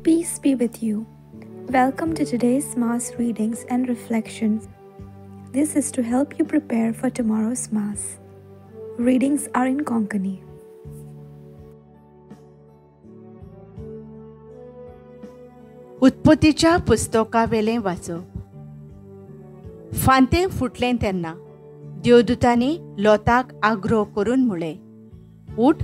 Peace be with you. Welcome to today's Mass readings and reflections. This is to help you prepare for tomorrow's Mass. Readings are in Konkani. उत्पत्तीच्या पुस्तकावेलें वाचप. फांतें फुटलें तेन्ना देवदूतांनी लोताक आग्रो करून म्हळें, उठ,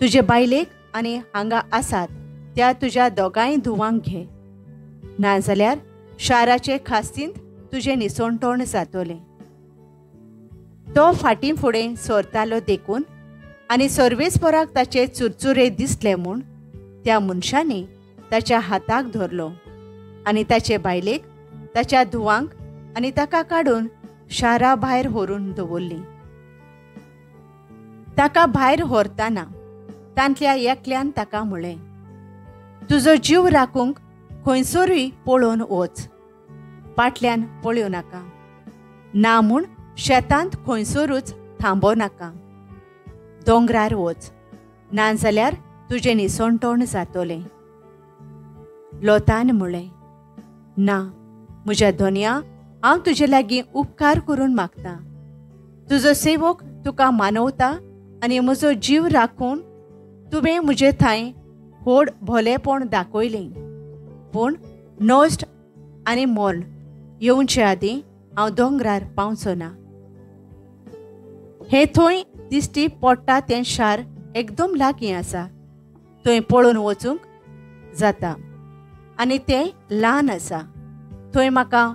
तुजे बायलेक आनी हांगा आसात त्या तुज्या दोगांय धुवांक घे, नाजाल्यार शाराचे खास्तींत तुजें निसोणटोण जातोलें. तो फाटीं फुडें सोरतालो देखून आनी सर्वेस्पराक ताचे चुरचुरे दिसले म्हूण त्या मनशांनी ताच्या हाताक धरलो आनी ताचे बायलेक ताच्या धुवांक आनी ताका काडून शारा भायर व्हरून दवरली. ताका भायर व्हरतना तांतल्या एकल्यान ताका म्हळें, तुजो जीव राखूंक खंयसरूय पळोवन वच, फाटल्यान पळयों नाका, ना म्हूण शेतांत खंयसरूच थांबो नाका, दोंगरार वच, नाजाल्यार तुजें निसोणटोण जातोलें. लोतान म्हळें, ना म्हज्या धोनया, हांव तुजे लागीं उपकार करून मागतां. तुजो सेवक तुका मानवता आनी म्हजो जीव राखून तुवें म्हजे थंय व्हड भोलेपण दाखयलें, पूण नश्ट आनी मोर्ण येवचे आदीं हांव दोंगरार पावचो ना. हें थंय दिश्टी पडटा तें शार एकदम लागीं आसा, थंय पळोवन वचूंक जाता आनी तें ल्हान आसा, थंय म्हाका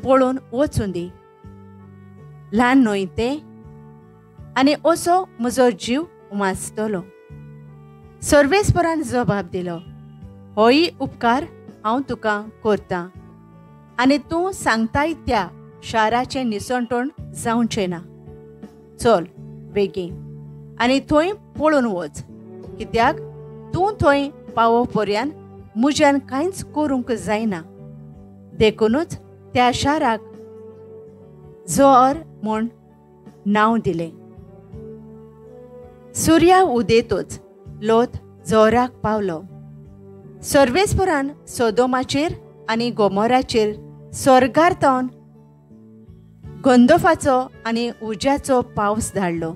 पळोवन वचूं दी. ल्हान न्हय तें, आनी असो म्हजो जीव वाचतलो. सर्वेस्परान जबाब दिलो, होय उपकार हांव तुका करतां, आनी तूं सांगताय त्या शाराचें निसणटोण जावचें ना. चल बेगीन आनी थंय पळोवन वच, कित्याक तूं थंय पावोपर्यंत म्हज्यान कांयच करूंक जायना. देखूनच त्या शाराक जोर म्हूण नांव दिलें. सुर्या उदेतच लोत जोराक पावलो. सर्वेस्परान सोदोमाचेर आनी गोमोराचेर स्वर्गांतल्यान गंधोफाचो आनी उज्याचो पावस धाडलो.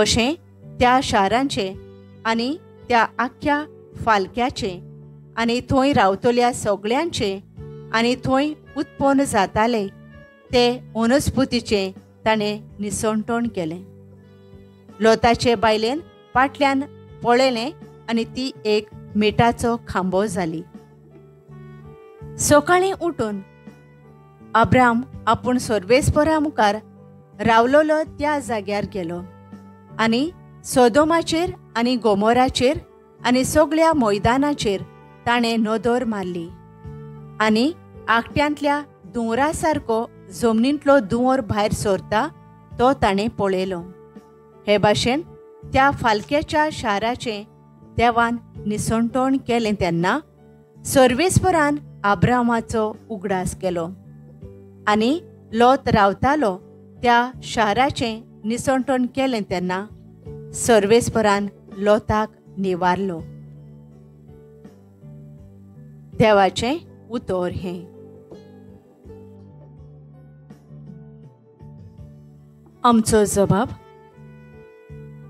अशें त्या शारांचें आनी त्या आख्या फालक्याचें आनी थंय रावतल्या सगळ्यांचें आनी थंय उत्पन्न जाताले ते वनस्पतीचें ताणें निसणटोण केलें. लोताचे बायलेन फाटल्यान पळयलें आनी ती एक मिठाचो खांबो जाली. सकाळीं उठून अब्राम आपूण सर्वेस्परा मुखार रावलोलो त्या जाग्यार गेलो आनी सोदोमाचेर आनी गोमोराचेर आनी सगळ्या मैदानाचेर ताणें नदर मारली आनी आकट्यांतल्या दुंवरा सारको जमनींतलो दुंवर भायर सरता तो ताणें पळयलो. हे भाशेन त्या फालक्याच्या शाराचें देवान निसणटोण केलें तेन्ना सर्वेस्परान अब्रामाचो उगडास केलो आनी लोत रावतालो त्या शाराचें निसणटोण केलें तेन्ना सर्वेस्परान लोताक निवारलो. देवाचें उतर हें. आमचो जबाब.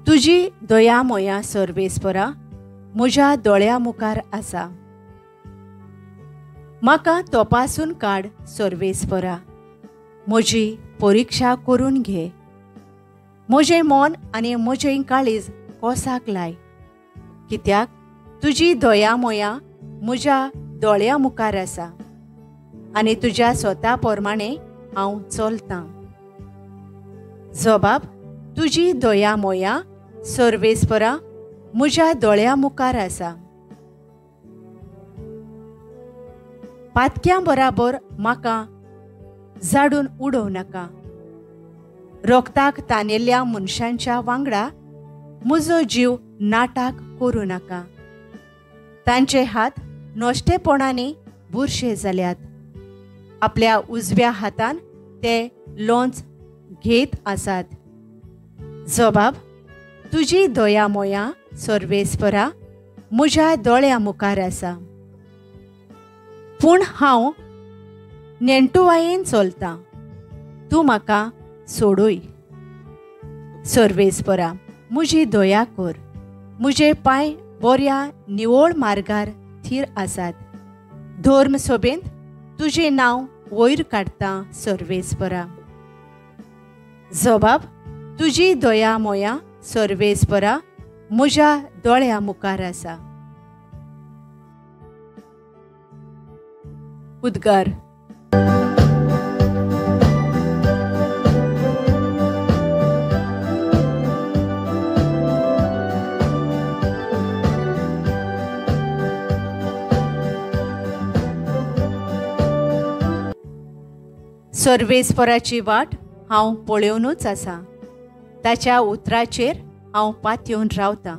तुजी दया मोया सर्वेस्परा म्हज्या दोळ्या मुखार आसा. म्हाका तपासून काड सर्वेस्परा, म्हजी परिक्षा करून घे. म्हजें मन आनी म्हजें काळीज कोसाक लाय, कित्याक तुजी दया मोया म्हज्या दोळ्या मुखार आसा आनी तुज्या स्वता प्रमाणें हांव चलतां. जबाब. तुजी दया मोया सर्वेस्परा म्हज्या दोळ्या मुखार आसा. पातक्यां बराबर म्हाका झाडून उडोव नाका. रोगताक तानेल्या मनशांच्या वांगडा म्हजो जीव नाटाक करूं नाका. तांचे हात नश्टेपणांनी बुरशे जाल्यात. आपल्या उजव्या हातान ते लोंच घेत आसात. जबाब. तुजी दया मोया सर्वेस्परा म्हज्या दोळ्या मुखार आसा. पूण हांव नेणटुवायेन चलतां, तूं म्हाका सोडूय. सर्वेस्परा, म्हजी दया कर. म्हजे पांय बऱ्या निवळ मार्गार थीर आसात. धर्म सभेंत तुजें नांव वयर काडटा सर्वेस्परा. जबाब, तुजी दया मोया सर्वेस्परा म्हज्या दोळ्या मुखार आसा. उद्गार. सर्वेस्पराची वाट हांव पळोवनूच आसा. ताच्या उतराचेर हांव पातयेवन रावतां.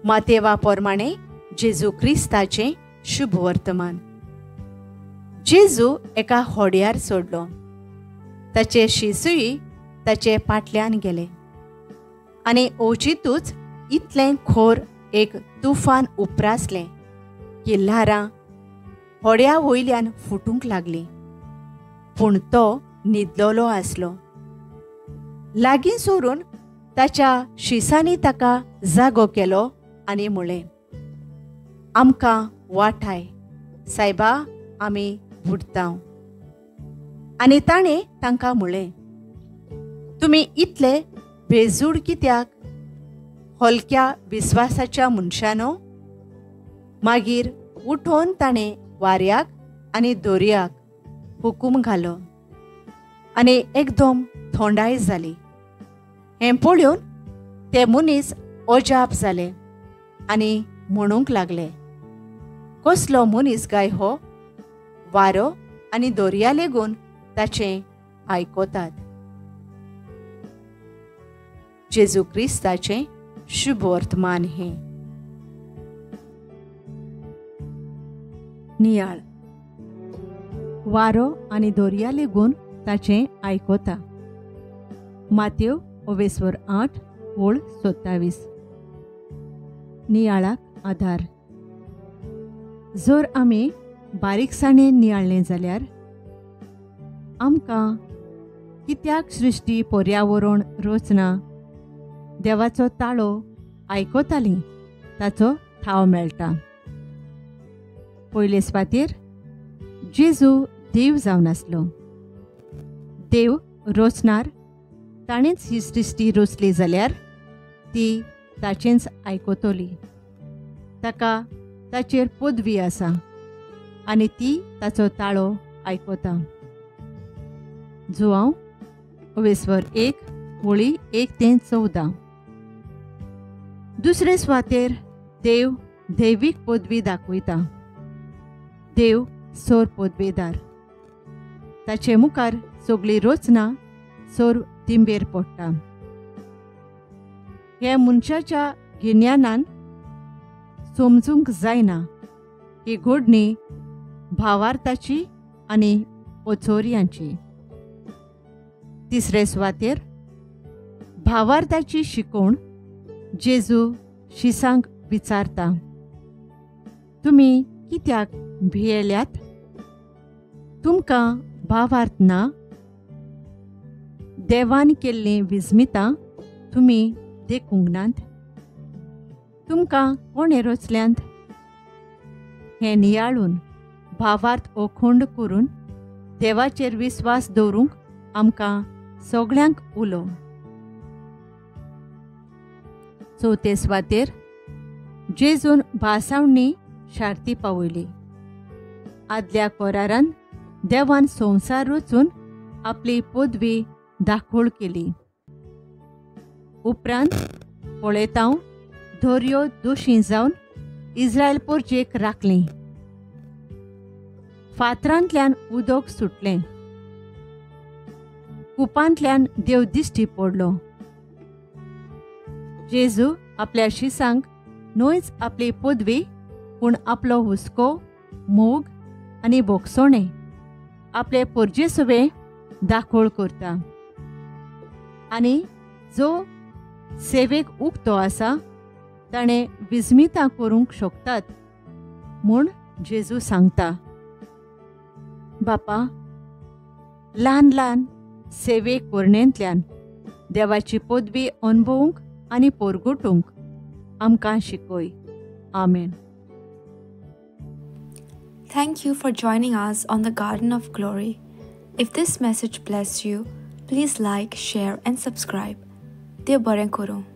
मातेवा प्रमाणे जेजू क्रिस्ताचें शुभ वर्तमान. जेजू एका होड्यार सोडलो. ताचे शिसूय ताचे फाटल्यान गेले आनी ओचितूच इतलें खोर एक तुफान उपरासलें की ल्हारां होड्या वयल्यान फुटूंक लागलीं. पूण तो न्हिदलोलो आसलो. लागीं सरून ताच्या शिसांनी ताका जागो केलो आनी म्हळें, आमकां वाटाय, सायबा, आमी बुडटांव. आनी ताणें तांकां म्हळें, तुमी इतले बेजूड कित्याक, हलक्या विस्वासाच्या मनशानो? मागीर उठोवन ताणें वाऱ्याक आनी दर्याक हुकूम घालो आनी एकदम थंडाय जाली. हें पळोवन ते मनीस अजाप जाले आनी म्हणूंक लागले, कसलो मनीस काय हो? वारो आनी दर्या लेगून ताचें आयकतात. जेजू क्रिस्ताचें शुभ वर्तमान हें. नियाळ. वारो आनी दर्या लेगून ताचें आयकता. मातेव 8:27. नियाळाक आधार. जर आमी बारीकसाणेन नियाळ्ळें जाल्यार आमकां कित्याक सृश्टी पर्यावरण रचना देवाचो ताळो आयकतालीं ताचो ठाव मेळटा. पयले सुवातेर जेजू देव जावन आसलो. देव रचणार ताणेंच ही सृश्टी रचली जाल्यार ती ताचेंच आयकतली. ताका ताचेर पदवी आसा आनी ती ताचो ताळो आयकता. जुआंव 1:1-14. दुसरे सुवातेर देव दैवीक पदवी दाखयता. देव सोर पदवेदार. ताचे मुखार सगळी रचना सोर दिंबेर पडटा. हे मनशाच्या गिन्यानान समजूंक जायना ही घडणी भावार्थाची आनी ओचोऱ्यांची. तिसरे सुवातेर भावार्थाची शिकवण जेजू शिसांक विचारता, तुमी कित्याक भियेल्यात? तुमकां भावार्थ ना? देवान केल्लीं विस्मितां तुमी देखूंक नात? तुमकां कोणे रचल्यांत? हें नियाळून भावार्थ अखंड करून देवाचेर विस्वास दवरूंक आमकां सगळ्यांक उलो. चवथे सुवातेर जेजून भासावणी शार्ती पावयली. आदल्या कोरारान देवान संवसार रचून आपली पदवी दाखोळ केली. उपरांत पळयतांव दर्यो दोशी जावन इस्रायल परजेक राखली. फातरांतल्यान उदक सुटलें. कुपांतल्यान देव दिश्टी पडलो. जेजू आपल्या शिसांक न्हूच आपली पदवी पूण आपलो हुस्को मोग आनी भोगसोणें आपले पोरजेसुवे दाखोळ करता आनी जो सेवेक उक्तो आसा ताणें विस्मितां करूंक शकतात म्हूण जेजू सांगता. बापा, ल्हान ल्हान सेवे कोरणेंतल्यान देवाची पदवी अणभवूंक आनी पोरगोटूंक आमकां शिकय. आमेन. Thank you for joining us on the Garden of Glory. If this message blessed you, please like, share and subscribe. Dev baren koro.